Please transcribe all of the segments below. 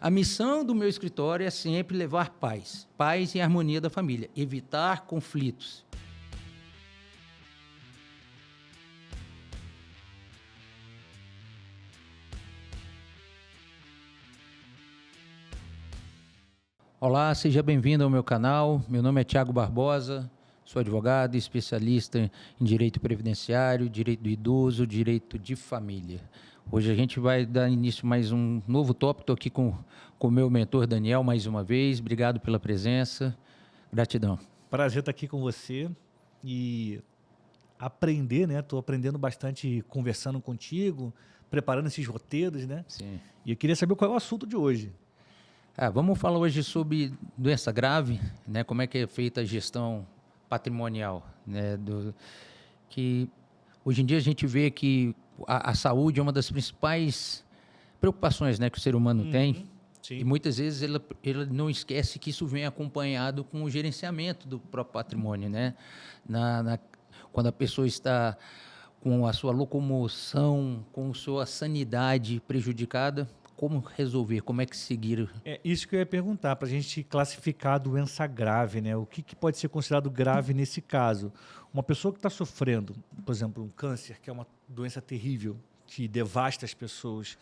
A missão do meu escritório é sempre levar paz e harmonia da família, evitar conflitos. Olá, seja bem-vindo ao meu canal. Meu nome é Thiago Barbosa, sou advogado, especialista em direito previdenciário, direito do idoso, direito de família. Hoje a gente vai dar início a mais um novo tópico. Estou aqui com o meu mentor Daniel mais uma vez. Obrigado pela presença. Gratidão. Prazer estar aqui com você e aprender, né? Estou aprendendo bastante conversando contigo, preparando esses roteiros, né? Sim. E eu queria saber qual é o assunto de hoje. Vamos falar hoje sobre doença grave, né? Como é que é feita a gestão patrimonial, né? Que hoje em dia a gente vê que a saúde é uma das principais preocupações, né, que o ser humano tem. Sim. E muitas vezes ele não esquece que isso vem acompanhado com o gerenciamento do próprio patrimônio, né? Quando a pessoa está com a sua locomoção, com a sua sanidade prejudicada, como resolver? Como é que seguir? É isso que eu ia perguntar, para a gente classificar a doença grave, né? O que pode ser considerado grave nesse caso? Uma pessoa que está sofrendo, por exemplo, um câncer, que é uma doença terrível, que devasta as pessoas,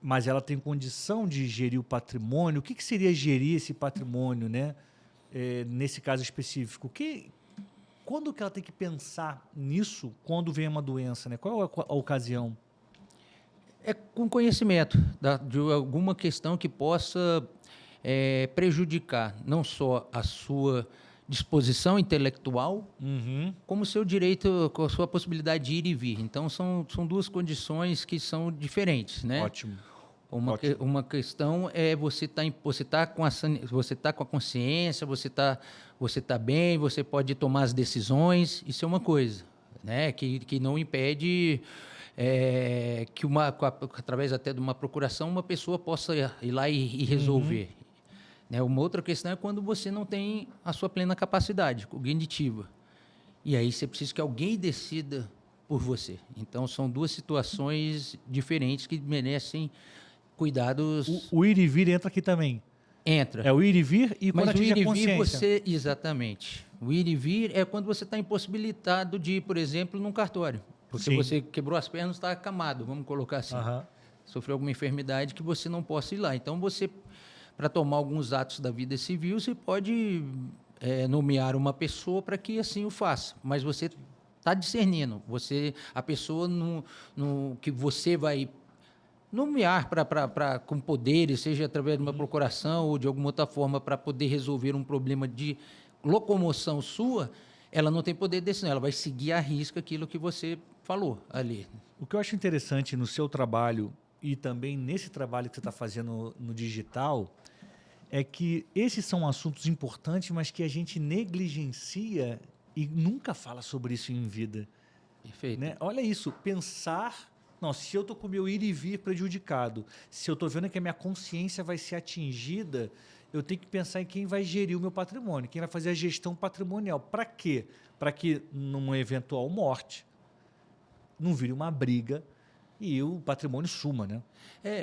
mas ela tem condição de gerir o patrimônio. O que seria gerir esse patrimônio, né? Nesse caso específico? Quando que ela tem que pensar nisso quando vem uma doença, né? Qual é a ocasião? É com conhecimento de alguma questão que possa prejudicar não só a sua disposição intelectual, como o seu direito, com a sua possibilidade de ir e vir. Então, são duas condições que são diferentes, né? Ótimo. Uma questão é você tá com a consciência, você tá bem, você pode tomar as decisões, isso é uma coisa, né? Que não impede que através até de uma procuração uma pessoa possa ir lá e resolver. Né? Uma outra questão é quando você não tem a sua plena capacidade cognitiva. E aí você precisa que alguém decida por você. Então, são duas situações diferentes que merecem cuidados. O ir e vir entra aqui também. Entra. É o ir e vir e quando Mas o atinge ir a e vir, consciência. exatamente. O ir e vir é quando você está impossibilitado de ir, por exemplo, num cartório. Porque Sim. você quebrou as pernas, está acamado, vamos colocar assim. Sofreu alguma enfermidade que você não possa ir lá. Então, você, para tomar alguns atos da vida civil, você pode nomear uma pessoa para que assim o faça. Mas você está discernindo. A pessoa que você vai nomear com poderes, seja através de uma procuração ou de alguma outra forma, para poder resolver um problema de locomoção sua, ela não tem poder de decisão, ela vai seguir à risca aquilo que você falou ali. O que eu acho interessante no seu trabalho e também nesse trabalho que você está fazendo no digital é que esses são assuntos importantes, mas que a gente negligencia e nunca fala sobre isso em vida. Perfeito. Né? Olha isso, pensar... Não, se eu estou com o meu ir e vir prejudicado, se eu estou vendo que a minha consciência vai ser atingida, eu tenho que pensar em quem vai gerir o meu patrimônio, quem vai fazer a gestão patrimonial. Para quê? Para que, numa eventual morte, não vire uma briga e o patrimônio suma, né?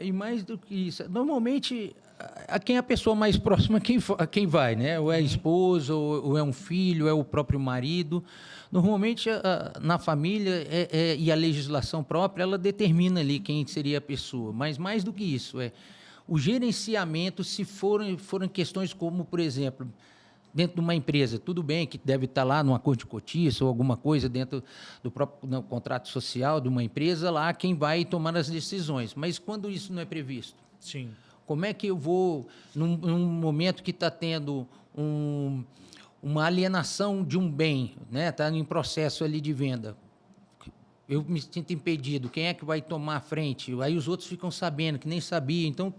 E mais do que isso, normalmente, a quem é a pessoa mais próxima, a quem vai, né? Ou é a esposa, ou é um filho, ou é o próprio marido. Normalmente, na família, e a legislação própria, ela determina ali quem seria a pessoa. Mas mais do que isso, o gerenciamento, se forem questões como, por exemplo, dentro de uma empresa, tudo bem que deve estar lá num acordo de cotiça ou alguma coisa dentro do próprio contrato social de uma empresa, lá quem vai tomar as decisões. Mas quando isso não é previsto? Sim. Como é que eu vou, num momento que está tendo uma alienação de um bem, né? Está em processo ali de venda, eu me sinto impedido, quem é que vai tomar a frente? Aí os outros ficam sabendo, que nem sabia, então...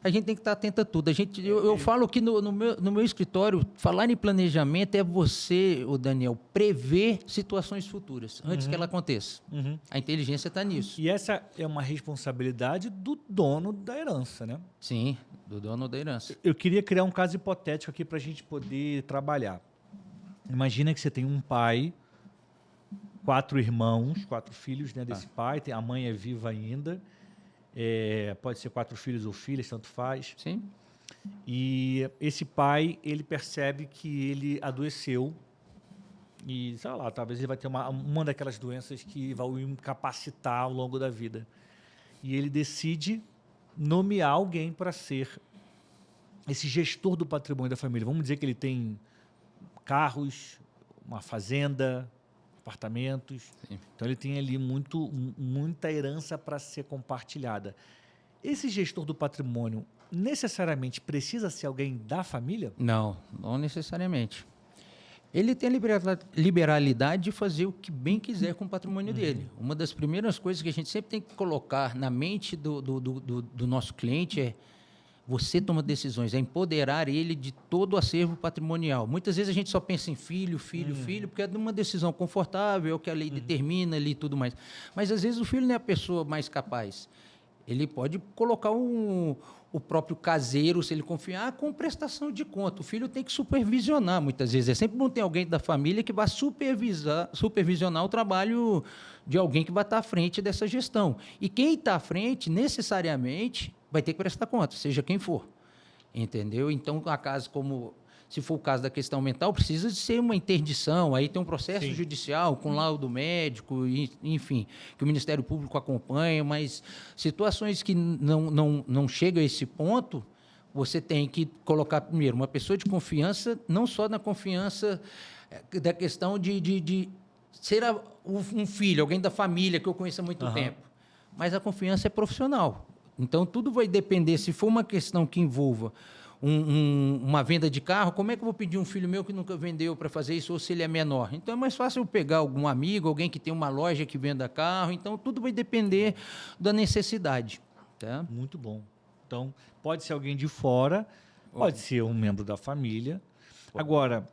A gente tem que estar atento a tudo. Eu falo que no meu escritório, falar em planejamento é você, o Daniel, prever situações futuras, antes que ela aconteça. A inteligência está nisso. E essa é uma responsabilidade do dono da herança, né? Sim, do dono da herança. Eu queria criar um caso hipotético aqui para a gente poder trabalhar. Imagina que você tem um pai, 4 irmãos, 4 filhos, né, desse pai, a mãe é viva ainda, pode ser 4 filhos ou filhas, tanto faz. Sim. E esse pai, ele percebe que ele adoeceu e, sei lá, talvez ele vai ter uma daquelas doenças que vai o incapacitar ao longo da vida. E ele decide nomear alguém para ser esse gestor do patrimônio da família. Vamos dizer que ele tem carros, uma fazenda, apartamentos. Sim. Então, ele tem ali muita herança para ser compartilhada. Esse gestor do patrimônio necessariamente precisa ser alguém da família? Não, não necessariamente. Ele tem a liberalidade de fazer o que bem quiser com o patrimônio dele. Uma das primeiras coisas que a gente sempre tem que colocar na mente do nosso cliente é: você toma decisões, é empoderar ele de todo o acervo patrimonial. Muitas vezes a gente só pensa em filho, porque é de uma decisão confortável, é o que a lei determina ali e tudo mais. Mas, às vezes, o filho não é a pessoa mais capaz. Ele pode colocar o próprio caseiro, se ele confiar, com prestação de conta. O filho tem que supervisionar, muitas vezes. É sempre bom ter alguém da família que vai supervisionar o trabalho de alguém que vai estar à frente dessa gestão. E quem está à frente, necessariamente, vai ter que prestar conta, seja quem for. Entendeu? Então, a caso como... Se for o caso da questão mental, precisa de ser uma interdição, aí tem um processo Sim. judicial com laudo médico, enfim, que o Ministério Público acompanha, mas situações que não chegam a esse ponto, você tem que colocar, primeiro, uma pessoa de confiança, não só na confiança da questão de ser um filho, alguém da família que eu conheço há muito tempo, mas a confiança é profissional. Então, tudo vai depender, se for uma questão que envolva uma venda de carro, como é que eu vou pedir um filho meu que nunca vendeu para fazer isso, ou se ele é menor? Então, é mais fácil eu pegar algum amigo, alguém que tem uma loja que venda carro. Então, tudo vai depender da necessidade. Tá? Muito bom. Então, pode ser alguém de fora, pode ser um membro da família. Agora,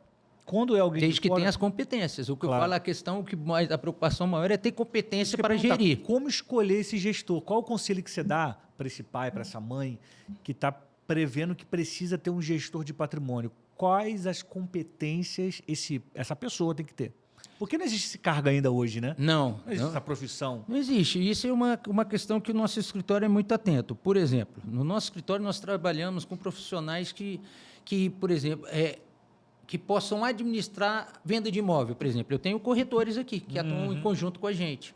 quando é alguém Desde de que fora... tenha as competências. O que Claro. eu falo, a questão, a preocupação maior é ter competência para perguntar, gerir. como escolher esse gestor? Qual o conselho que você dá para esse pai, para essa mãe, que está prevendo que precisa ter um gestor de patrimônio? Quais as competências essa pessoa tem que ter? Porque não existe esse cargo ainda hoje, né? Não. Não existe essa profissão. Não existe. Isso é uma questão que o nosso escritório é muito atento. Por exemplo, no nosso escritório nós trabalhamos com profissionais que por exemplo, que possam administrar venda de imóvel. Por exemplo, eu tenho corretores aqui que atuam em conjunto com a gente.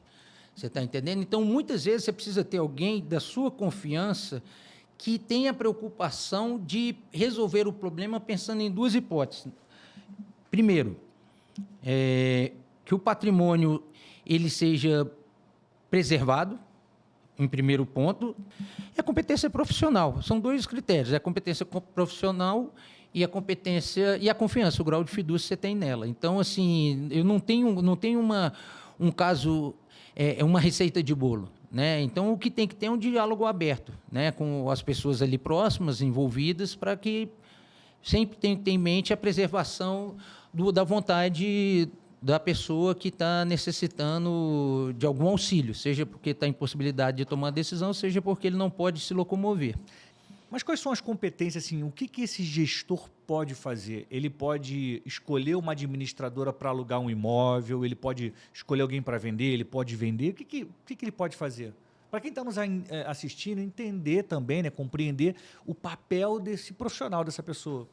Você está entendendo? Então, muitas vezes, você precisa ter alguém da sua confiança que tenha preocupação de resolver o problema pensando em duas hipóteses. Primeiro, que o patrimônio ele seja preservado, em primeiro ponto, e a competência profissional. São dois critérios, a competência profissional e a competência e a confiança, o grau de fidúcia que você tem nela. Então, assim, eu não tenho um caso, uma receita de bolo. Né? Então, o que tem que ter é um diálogo aberto, né? Com as pessoas ali próximas, envolvidas, para que sempre tenha em mente a preservação da vontade da pessoa que está necessitando de algum auxílio, seja porque está em possibilidade de tomar decisão, seja porque ele não pode se locomover. Mas quais são as competências, assim, o que esse gestor pode fazer? Ele pode escolher uma administradora para alugar um imóvel, ele pode escolher alguém para vender, ele pode vender. O que ele pode fazer? Para quem está nos assistindo, entender também, né, compreender o papel desse profissional, dessa pessoa.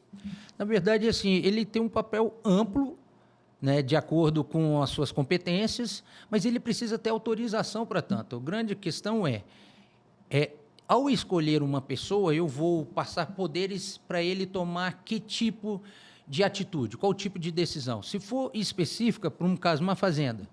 Na verdade, assim, ele tem um papel amplo, né, de acordo com as suas competências, mas ele precisa ter autorização para tanto. A grande questão ao escolher uma pessoa, eu vou passar poderes para ele tomar que tipo de atitude, qual tipo de decisão. Se for específica, por um caso, uma fazenda,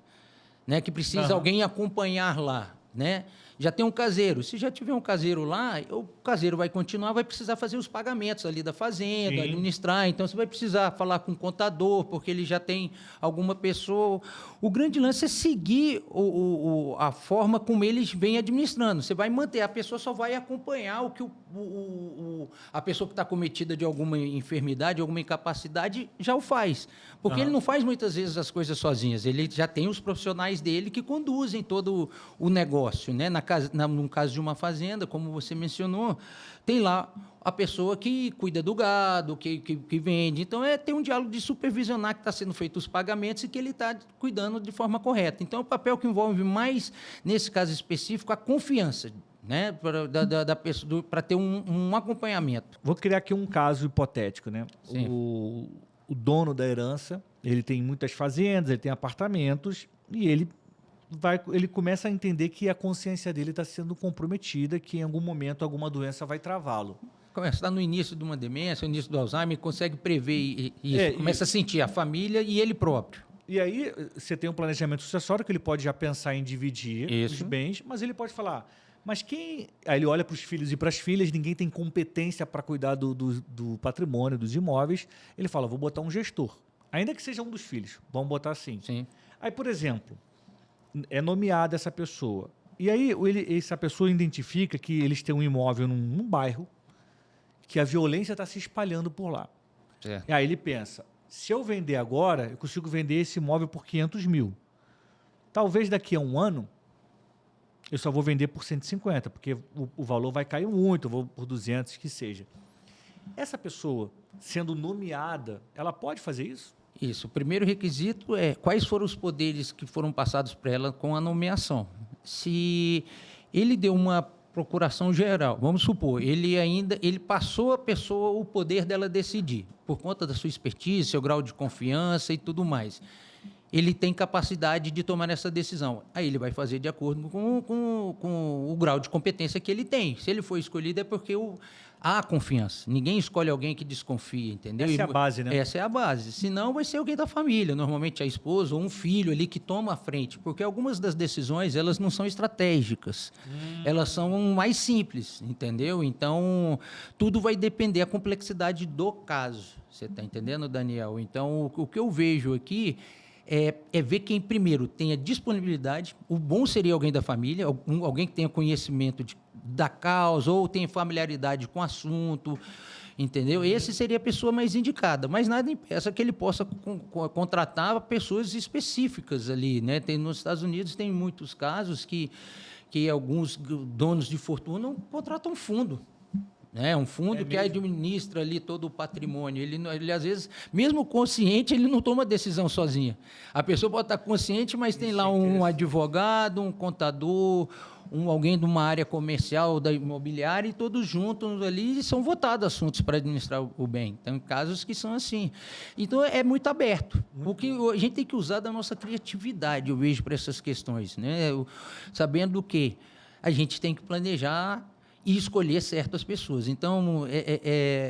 né, que precisa alguém acompanhar lá, né? Já tem um caseiro. Se já tiver um caseiro lá, o caseiro vai continuar, vai precisar fazer os pagamentos ali da fazenda, Sim. administrar. Então, você vai precisar falar com o contador, porque ele já tem alguma pessoa. O grande lance é seguir a forma como eles vêm administrando. Você vai manter, a pessoa só vai acompanhar o que a pessoa que está cometida de alguma enfermidade, alguma incapacidade, já o faz. Porque ele não faz muitas vezes as coisas sozinhas. Ele já tem os profissionais dele que conduzem todo o negócio, né? No caso de uma fazenda, como você mencionou, tem lá a pessoa que cuida do gado, que vende. Então, tem um diálogo de supervisionar que está sendo feito os pagamentos e que ele está cuidando de forma correta. Então, é o papel que envolve mais, nesse caso específico, a confiança, né? Para ter um acompanhamento. Vou criar aqui um caso hipotético, né? Sim. O dono da herança, ele tem muitas fazendas, ele tem apartamentos e ele começa a entender que a consciência dele está sendo comprometida, que em algum momento alguma doença vai travá-lo. Está no início de uma demência, no início do Alzheimer, consegue prever isso, começa a sentir a família e ele próprio. E aí você tem um planejamento sucessório que ele pode já pensar em dividir os bens, mas ele pode falar, mas quem... Aí ele olha para os filhos e para as filhas, ninguém tem competência para cuidar do patrimônio, dos imóveis. Ele fala, vou botar um gestor, ainda que seja um dos filhos, vamos botar assim. Sim. Aí, por exemplo, é nomeada essa pessoa. E aí essa pessoa identifica que eles têm um imóvel num bairro, que a violência está se espalhando por lá. Certo. E aí ele pensa, se eu vender agora, eu consigo vender esse imóvel por 500 mil. Talvez daqui a um ano, eu só vou vender por 150, porque o valor vai cair muito, eu vou por 200, que seja. Essa pessoa, sendo nomeada, ela pode fazer isso? Isso. O primeiro requisito é quais foram os poderes que foram passados para ela com a nomeação. Se ele deu uma procuração geral, vamos supor, ele passou a pessoa o poder dela decidir, por conta da sua expertise, seu grau de confiança e tudo mais. Ele tem capacidade de tomar essa decisão. Aí ele vai fazer de acordo com o grau de competência que ele tem. Se ele for escolhido é porque há confiança. Ninguém escolhe alguém que desconfia, entendeu? Essa é a base, né? Essa é a base. Senão vai ser alguém da família, normalmente a esposa ou um filho ali que toma a frente. Porque algumas das decisões, elas não são estratégicas. Elas são mais simples, entendeu? Então, tudo vai depender da complexidade do caso. Você está entendendo, Daniel? Então, o que eu vejo aqui é ver quem primeiro tem a disponibilidade. O bom seria alguém da família, alguém que tenha conhecimento da causa ou tenha familiaridade com o assunto, entendeu? Esse seria a pessoa mais indicada, mas nada impeça que ele possa contratar pessoas específicas ali, né? Nos Estados Unidos tem muitos casos que alguns donos de fortuna contratam um fundo. Um fundo que administra ali todo o patrimônio. Ele, às vezes, mesmo consciente, ele não toma decisão sozinha. A pessoa pode estar consciente, mas tem lá um advogado, um contador, alguém de uma área comercial, da imobiliária, e todos juntos ali são votados assuntos para administrar o bem. Tem casos que são assim. Então, é muito aberto. O que a gente tem que usar da nossa criatividade, eu vejo, para essas questões, né? Sabendo que a gente tem que planejar e escolher certas pessoas. Então,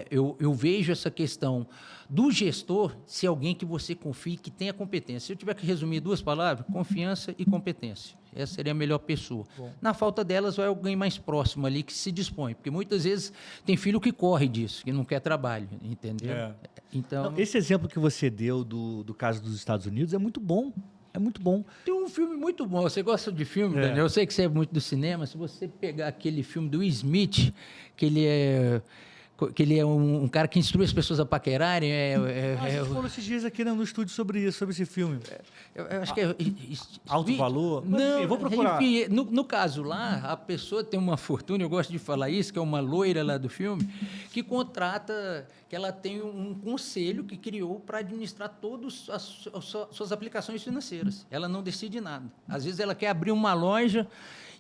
eu vejo essa questão do gestor ser alguém que você confie, que tenha competência. Se eu tiver que resumir 2 palavras, confiança e competência. Essa seria a melhor pessoa. Bom. Na falta delas, vai alguém mais próximo ali que se dispõe. Porque muitas vezes tem filho que corre disso, que não quer trabalho, entendeu? Então, esse exemplo que você deu do caso dos Estados Unidos é muito bom. É muito bom. Tem um filme muito bom. Você gosta de filme, Daniel? Eu sei que você é muito do cinema. Se você pegar aquele filme do Will Smith, que ele é um cara que instrui as pessoas a paquerarem. A gente falou esses dias aqui no estúdio sobre esse filme. Eu acho que Alto Valor? Mas, não, enfim, eu vou procurar. Enfim, no caso lá, a pessoa tem uma fortuna, eu gosto de falar isso, que é uma loira lá do filme, que contrata, que ela tem um conselho que criou para administrar todas as suas aplicações financeiras. Ela não decide nada. Às vezes ela quer abrir uma loja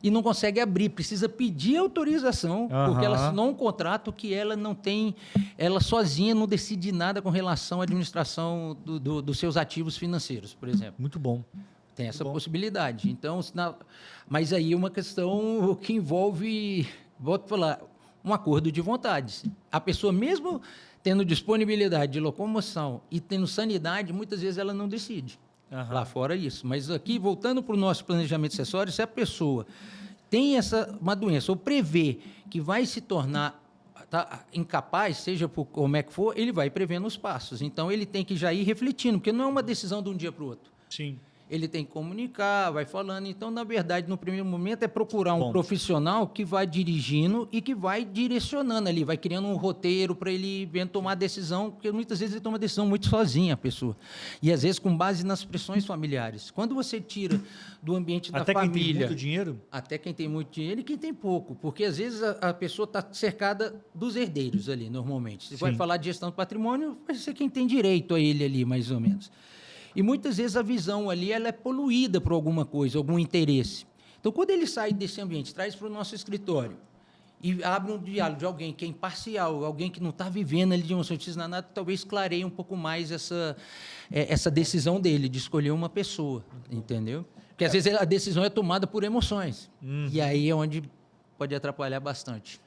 e não consegue abrir, precisa pedir autorização, porque ela assinou um contrato que ela não tem, ela sozinha não decide nada com relação à administração dos seus ativos financeiros, por exemplo. Muito bom. Tem essa possibilidade. Então, mas aí é uma questão que envolve, volto a falar, um acordo de vontades. A pessoa, mesmo tendo disponibilidade de locomoção e tendo sanidade, muitas vezes ela não decide. Lá fora isso. Mas aqui, voltando para o nosso planejamento acessório, se a pessoa tem uma doença ou prevê que vai se tornar incapaz, seja por como é que for, ele vai prevendo os passos. Então, ele tem que já ir refletindo, porque não é uma decisão de um dia para o outro. Sim. Ele tem que comunicar, vai falando. Então, na verdade, no primeiro momento, é procurar um profissional que vai dirigindo e que vai direcionando ali, vai criando um roteiro para ele vendo tomar decisão, porque muitas vezes ele toma decisão muito sozinho, a pessoa. E, às vezes, com base nas pressões familiares. Quando você tira do ambiente da família... Até quem tem muito dinheiro? Até quem tem muito dinheiro e quem tem pouco. Porque, às vezes, a pessoa está cercada dos herdeiros ali, normalmente. Se vai falar de gestão do patrimônio, vai ser quem tem direito a ele ali, mais ou menos. E muitas vezes a visão ali ela é poluída por alguma coisa, algum interesse. Então, quando ele sai desse ambiente, traz para o nosso escritório e abre um diálogo de alguém que é imparcial, alguém que não está vivendo ali de emoções nada, talvez clareie um pouco mais essa decisão dele de escolher uma pessoa, entendeu? Porque às vezes a decisão é tomada por emoções. E aí é onde pode atrapalhar bastante.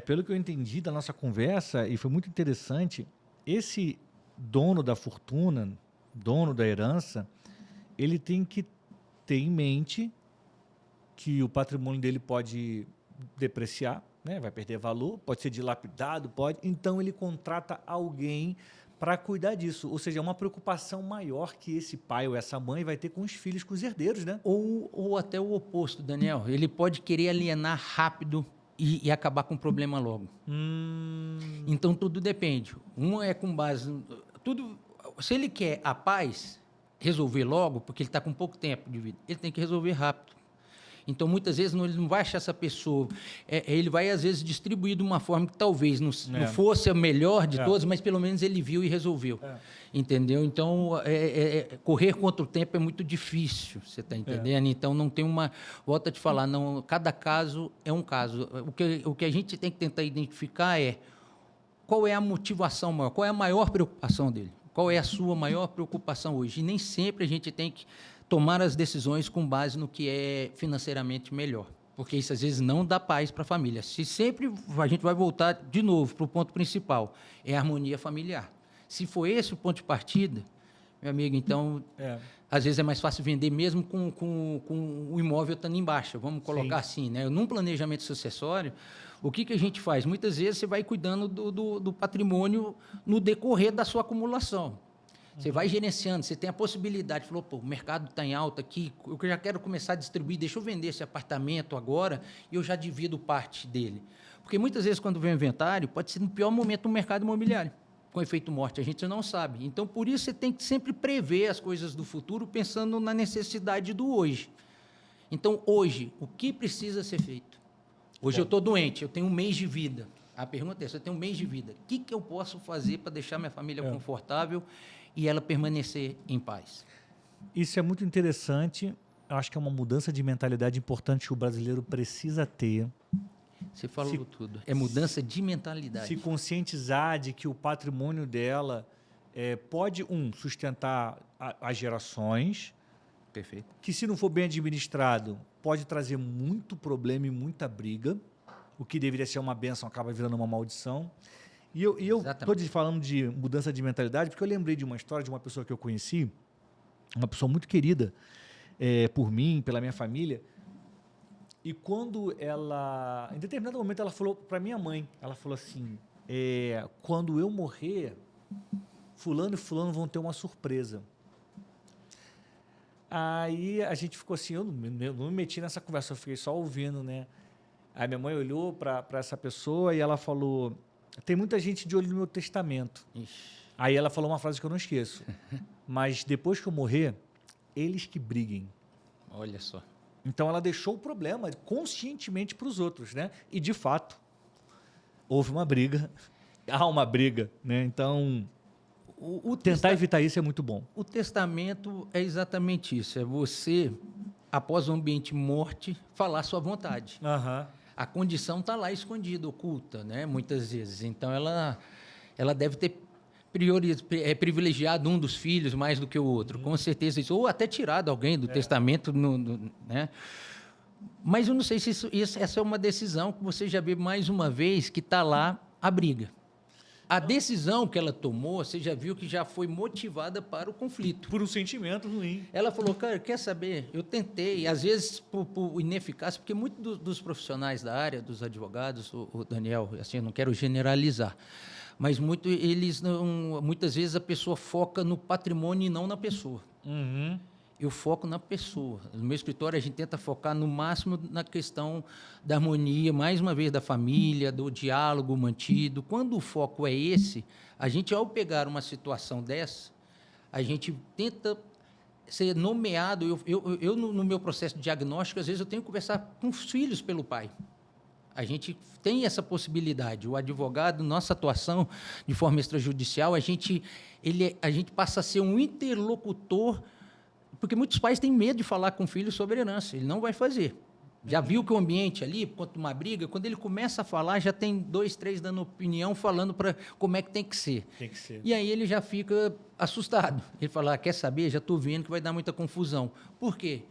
Pelo que eu entendi da nossa conversa, e foi muito interessante, esse dono da fortuna, dono da herança, ele tem que ter em mente que o patrimônio dele pode depreciar, né? Vai perder valor, pode ser dilapidado, pode. Então ele contrata alguém para cuidar disso. Ou seja, é uma preocupação maior que esse pai ou essa mãe vai ter com os filhos, com os herdeiros, né? Ou até o oposto, Daniel. Ele pode querer alienar rápido e acabar com o problema logo. Então tudo depende. Um é com base... Se ele quer a paz, resolver logo, porque ele está com pouco tempo de vida, ele tem que resolver rápido. Então, muitas vezes, ele não vai achar essa pessoa. Ele vai, às vezes, distribuir de uma forma que talvez não fosse a melhor de todas, mas pelo menos ele viu e resolveu. Entendeu? Então, correr contra o tempo é muito difícil, você está entendendo? Então, não tem uma... Volto a te falar, não, cada caso é um caso. O que a gente tem que tentar identificar é qual é a motivação maior, qual é a maior preocupação dele, qual é a sua maior preocupação hoje. E nem sempre a gente tem que tomar as decisões com base no que é financeiramente melhor, porque isso às vezes não dá paz para a família. Se sempre a gente vai voltar de novo para o ponto principal, é a harmonia familiar. Se for esse o ponto de partida, meu amigo, então, às vezes é mais fácil vender mesmo com o imóvel estando em baixa, vamos colocar assim, né? Num planejamento sucessório, o que a gente faz? Muitas vezes você vai cuidando do patrimônio no decorrer da sua acumulação. Você vai gerenciando, você tem a possibilidade, falou, o mercado está em alta aqui, eu já quero começar a distribuir, deixa eu vender esse apartamento agora e eu já divido parte dele. Porque muitas vezes, quando vem o inventário, pode ser no pior momento do mercado imobiliário, com efeito morte, a gente não sabe. Então, por isso, você tem que sempre prever as coisas do futuro, pensando na necessidade do hoje. Então, hoje, o que precisa ser feito? Hoje eu estou doente, eu tenho um mês de vida. A pergunta é essa, eu tenho um mês de vida. O que eu posso fazer para deixar minha família confortável e ela permanecer em paz? Isso é muito interessante. Eu acho que é uma mudança de mentalidade importante que o brasileiro precisa ter. Você falou tudo. É mudança de mentalidade. Se conscientizar de que o patrimônio dela pode, sustentar as gerações. Perfeito. Que, se não for bem administrado, pode trazer muito problema e muita briga. O que deveria ser uma bênção acaba virando uma maldição. E eu estou falando de mudança de mentalidade porque eu lembrei de uma história de uma pessoa que eu conheci, uma pessoa muito querida por mim, pela minha família. E quando ela, em determinado momento, ela falou para minha mãe, ela falou assim, quando eu morrer, fulano e fulano vão ter uma surpresa. Aí a gente ficou assim, eu não me meti nessa conversa, eu fiquei só ouvindo, né? Aí minha mãe olhou para essa pessoa e ela falou, tem muita gente de olho no meu testamento. Ixi. Aí ela falou uma frase que eu não esqueço, mas depois que eu morrer, eles que briguem. Olha só. Então ela deixou o problema conscientemente para os outros, né? E de fato, houve uma briga, há uma briga, né? Então, tentar evitar isso é muito bom. O testamento é exatamente isso, é você, após o ambiente morte, falar sua vontade. A condição está lá escondida, oculta, né? Muitas vezes. Então, ela deve ter privilegiado um dos filhos mais do que o outro, com certeza isso, ou até tirado alguém do testamento, né? Mas eu não sei se essa é uma decisão que você já vê mais uma vez que está lá a briga. A decisão que ela tomou, você já viu que já foi motivada para o conflito. Por um sentimento ruim. Ela falou, cara, quer saber? Eu tentei, às vezes por ineficácia, porque muitos dos profissionais da área, dos advogados, o Daniel, assim, eu não quero generalizar, mas muitas vezes a pessoa foca no patrimônio e não na pessoa. Eu foco na pessoa. No meu escritório, a gente tenta focar no máximo na questão da harmonia, mais uma vez, da família, do diálogo mantido. Quando o foco é esse, a gente, ao pegar uma situação dessa, a gente tenta ser nomeado. Eu no meu processo de diagnóstico, às vezes, eu tenho que conversar com os filhos pelo pai. A gente tem essa possibilidade. O advogado, nossa atuação de forma extrajudicial, a gente passa a ser um interlocutor, porque muitos pais têm medo de falar com o filho sobre herança. Ele não vai fazer. Já viu que o ambiente ali, quanto uma briga, quando ele começa a falar, já tem 2, 3 dando opinião, falando para como é que tem que ser. Tem que ser. E aí ele já fica assustado. Ele fala, quer saber? Já estou vendo que vai dar muita confusão. Por quê?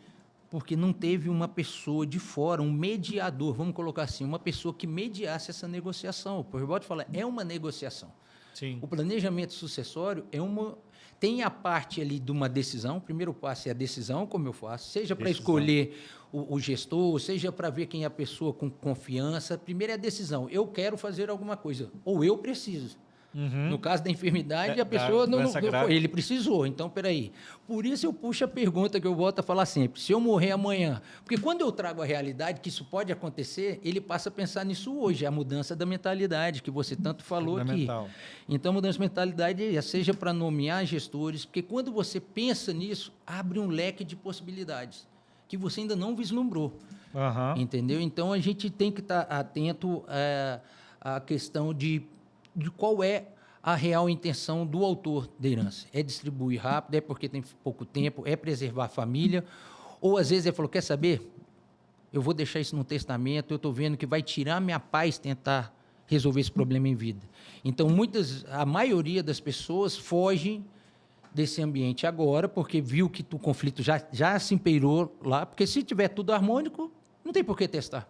Porque não teve uma pessoa de fora, um mediador, vamos colocar assim, uma pessoa que mediasse essa negociação. O Roberto fala, é uma negociação. Sim. O planejamento sucessório tem a parte ali de uma decisão, o primeiro passo é a decisão, como eu faço, seja para escolher o gestor, seja para ver quem é a pessoa com confiança. Primeiro é a decisão, eu quero fazer alguma coisa, ou eu preciso. No caso da enfermidade, a pessoa ele precisou, então, peraí. Por isso eu puxo a pergunta que eu volto a falar sempre, se eu morrer amanhã, porque quando eu trago a realidade, que isso pode acontecer, ele passa a pensar nisso hoje, a mudança da mentalidade, que você tanto falou aqui. Então, a mudança de mentalidade, seja para nomear gestores, porque quando você pensa nisso, abre um leque de possibilidades, que você ainda não vislumbrou, entendeu? Então, a gente tem que estar atento à questão de qual é a real intenção do autor da herança. É distribuir rápido, é porque tem pouco tempo, é preservar a família, ou às vezes ele falou, quer saber? Eu vou deixar isso no testamento, eu estou vendo que vai tirar minha paz tentar resolver esse problema em vida. Então, a maioria das pessoas fogem desse ambiente agora, porque viu que o conflito já se empeirou lá, porque se tiver tudo harmônico, não tem por que testar.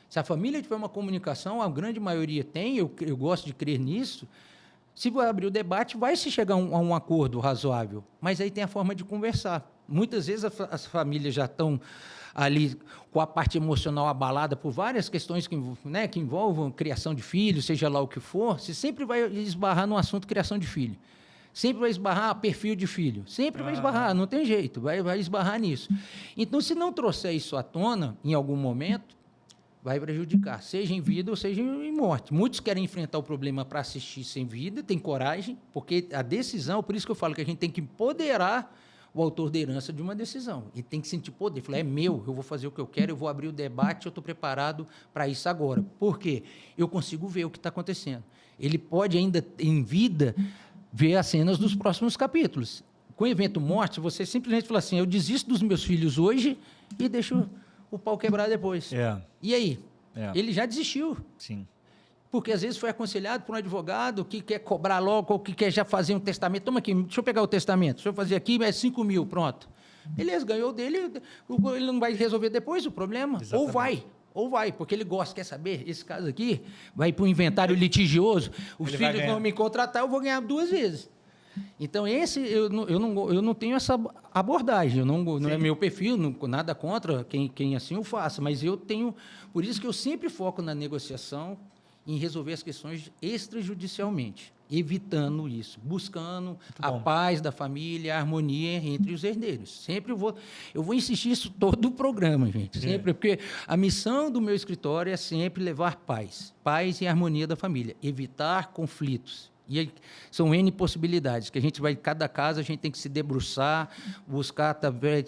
Se a família tiver uma comunicação, a grande maioria tem, eu gosto de crer nisso, se vai abrir o debate, vai se chegar a um acordo razoável, mas aí tem a forma de conversar. Muitas vezes as famílias já estão ali com a parte emocional abalada por várias questões que envolvam criação de filhos, seja lá o que for, você sempre vai esbarrar no assunto criação de filho. Sempre vai esbarrar perfil de filho. Sempre vai esbarrar, não tem jeito, vai esbarrar nisso. Então, se não trouxer isso à tona, em algum momento, vai prejudicar, seja em vida ou seja em morte. Muitos querem enfrentar o problema para assistir sem vida, tem coragem, porque a decisão, por isso que eu falo que a gente tem que empoderar o autor da herança de uma decisão. Ele tem que sentir poder, falar, é meu, eu vou fazer o que eu quero, eu vou abrir o debate, eu estou preparado para isso agora. Por quê? Eu consigo ver o que está acontecendo. Ele pode ainda, em vida, ver as cenas dos próximos capítulos. Com o evento morte, você simplesmente fala assim, eu desisto dos meus filhos hoje e deixo o pau quebrar depois. E aí? Ele já desistiu. Sim. Porque às vezes foi aconselhado por um advogado que quer cobrar logo, ou que quer já fazer um testamento. Toma aqui, deixa eu pegar o testamento. Deixa eu fazer aqui, é 5 mil, pronto. Beleza, ganhou dele, ele não vai resolver depois o problema. Exatamente. Ou vai, porque ele gosta, quer saber? Esse caso aqui vai para o inventário litigioso, os filhos vão me contratar, eu vou ganhar 2 vezes. Então, eu não tenho essa abordagem, não é meu perfil, nada contra quem assim o faça, mas eu tenho, por isso que eu sempre foco na negociação, em resolver as questões extrajudicialmente, evitando isso, buscando a paz da família, a harmonia entre os herdeiros. Sempre eu vou insistir isso todo o programa, gente, sempre, porque a missão do meu escritório é sempre levar paz e harmonia da família, evitar conflitos. E aí, são N possibilidades, que a gente vai, cada caso, a gente tem que se debruçar, buscar também.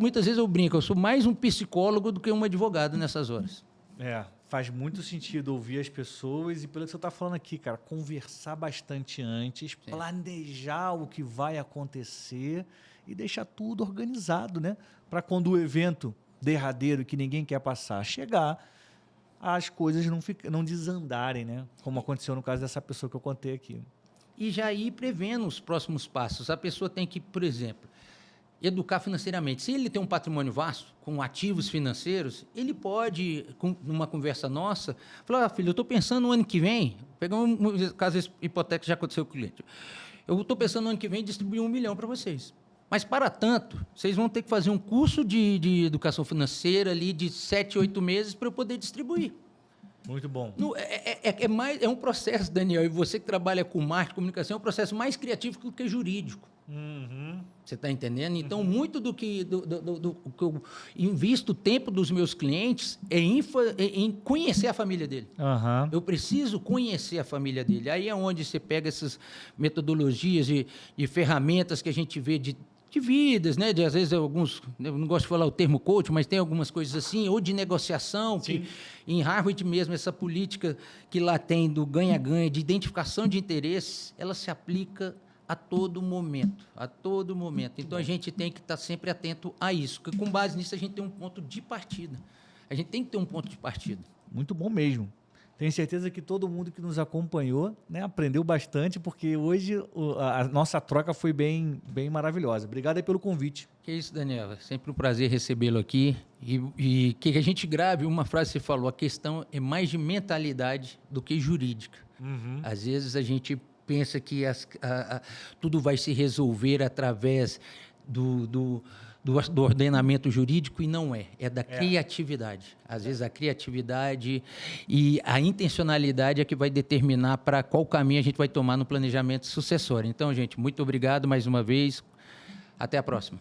Muitas vezes eu brinco, eu sou mais um psicólogo do que um advogado nessas horas. Faz muito sentido ouvir as pessoas e pelo que você está falando aqui, cara, conversar bastante antes, planejar o que vai acontecer e deixar tudo organizado, né? Para quando o evento derradeiro que ninguém quer passar chegar, as coisas não desandarem, né? Como aconteceu no caso dessa pessoa que eu contei aqui. E já ir prevendo os próximos passos. A pessoa tem que, por exemplo, educar financeiramente. Se ele tem um patrimônio vasto, com ativos financeiros, ele pode, numa conversa nossa, falar, filho, eu estou pensando no ano que vem, pegar um caso hipotético que já aconteceu com o cliente, eu estou pensando no ano que vem distribuir 1 milhão para vocês. Mas, para tanto, vocês vão ter que fazer um curso de educação financeira ali de 7, 8 meses para eu poder distribuir. Muito bom. É um processo, Daniel, e você que trabalha com marketing, comunicação, é um processo mais criativo do que jurídico. Você está entendendo? Então, muito do que eu invisto o tempo dos meus clientes é em conhecer a família dele. Eu preciso conhecer a família dele. Aí é onde você pega essas metodologias e ferramentas que a gente vê de vidas, né? Às vezes alguns, eu não gosto de falar o termo coach, mas tem algumas coisas assim, ou de negociação, que em Harvard mesmo, essa política que lá tem do ganha-ganha, de identificação de interesses, ela se aplica a todo momento, a todo momento. Então, a gente tem que estar sempre atento a isso, porque com base nisso a gente tem um ponto de partida. A gente tem que ter um ponto de partida. Muito bom mesmo. Tenho certeza que todo mundo que nos acompanhou, né, aprendeu bastante, porque hoje a nossa troca foi bem maravilhosa. Obrigado aí pelo convite. Que isso, Daniel. É sempre um prazer recebê-lo aqui. E que a gente grave uma frase que você falou, a questão é mais de mentalidade do que jurídica. Às vezes a gente pensa que tudo vai se resolver através do ordenamento jurídico e não é. É da criatividade. Às vezes a criatividade e a intencionalidade é que vai determinar para qual caminho a gente vai tomar no planejamento sucessório. Então, gente, muito obrigado mais uma vez. Até a próxima.